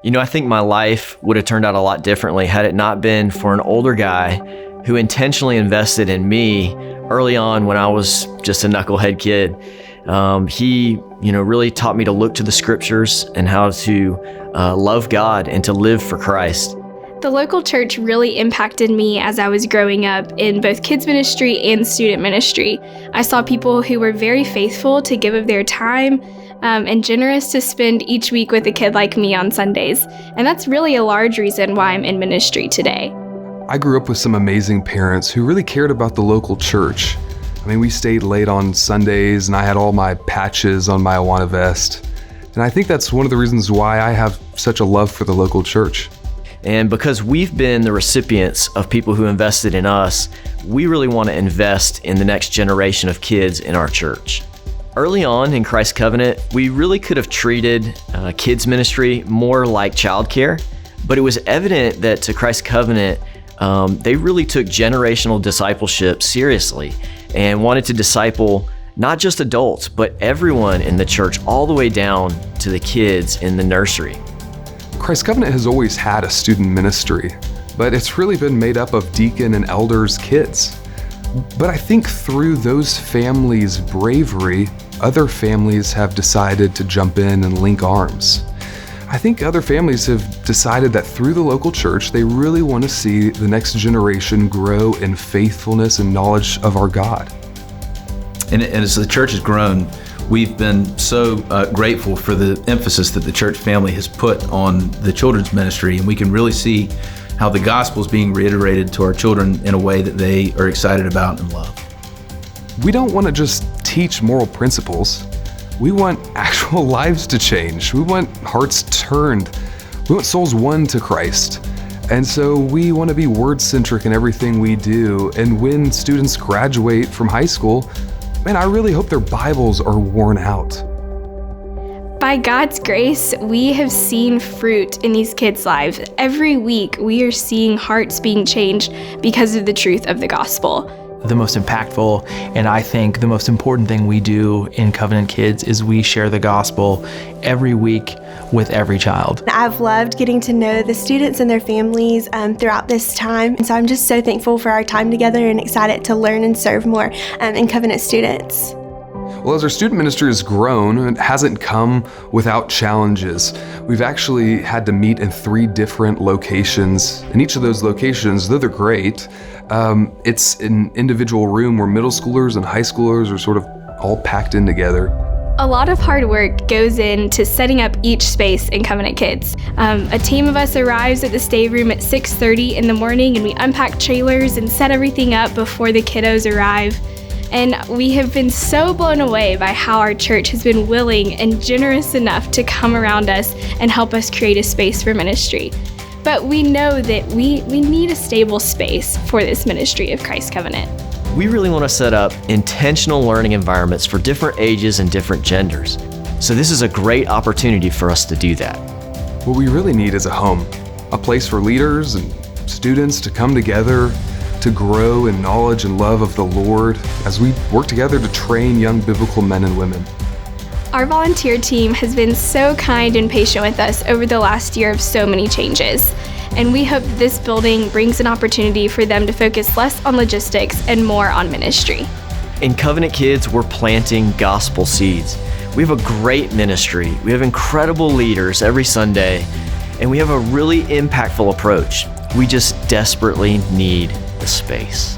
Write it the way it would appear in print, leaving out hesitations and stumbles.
I think my life would have turned out a lot differently had it not been for an older guy who intentionally invested in me early on when I was just a knucklehead kid. He, really taught me to look to the scriptures and how to love God and to live for Christ. The local church really impacted me as I was growing up in both kids ministry and student ministry. I saw people who were very faithful to give of their time and generous to spend each week with a kid like me on Sundays. And that's really a large reason why I'm in ministry today. I grew up with some amazing parents who really cared about the local church. We stayed late on Sundays and I had all my patches on my Awana vest. And I think that's one of the reasons why I have such a love for the local church. And because we've been the recipients of people who invested in us, we really want to invest in the next generation of kids in our church. Early on in Christ Covenant, we really could have treated kids ministry more like childcare, but it was evident that to Christ Covenant, they really took generational discipleship seriously and wanted to disciple not just adults, but everyone in the church, all the way down to the kids in the nursery. Christ Covenant has always had a student ministry, but it's really been made up of deacon and elders' kids. But I think through those families' bravery, other families have decided to jump in and link arms. I think other families have decided that through the local church, they really want to see the next generation grow in faithfulness and knowledge of our God. And as the church has grown, we've been so grateful for the emphasis that the church family has put on the children's ministry, and we can really see how the gospel is being reiterated to our children in a way that they are excited about and love. We don't want to just teach moral principles. We want actual lives to change. We want hearts turned. We want souls won to Christ. And so we want to be word-centric in everything we do. And when students graduate from high school, I really hope their Bibles are worn out. By God's grace, we have seen fruit in these kids' lives. Every week, we are seeing hearts being changed because of the truth of the gospel. The most impactful, and I think the most important thing we do in Covenant Kids is we share the gospel every week with every child. I've loved getting to know the students and their families throughout this time. And so I'm just so thankful for our time together and excited to learn and serve more in Covenant students. Well, as our student ministry has grown, it hasn't come without challenges. We've actually had to meet in 3 different locations. In each of those locations, though they're great, it's an individual room where middle schoolers and high schoolers are sort of all packed in together. A lot of hard work goes into setting up each space in Covenant Kids. A team of us arrives at the stay room at 6:30 in the morning, and we unpack trailers and set everything up before the kiddos arrive. And we have been so blown away by how our church has been willing and generous enough to come around us and help us create a space for ministry. But we know that we need a stable space for this ministry of Christ Covenant. We really want to set up intentional learning environments for different ages and different genders. So this is a great opportunity for us to do that. What we really need is a home, a place for leaders and students to come together to grow in knowledge and love of the Lord as we work together to train young biblical men and women. Our volunteer team has been so kind and patient with us over the last year of so many changes. And we hope this building brings an opportunity for them to focus less on logistics and more on ministry. In Covenant Kids, we're planting gospel seeds. We have a great ministry. We have incredible leaders every Sunday, and we have a really impactful approach. We just desperately need the space.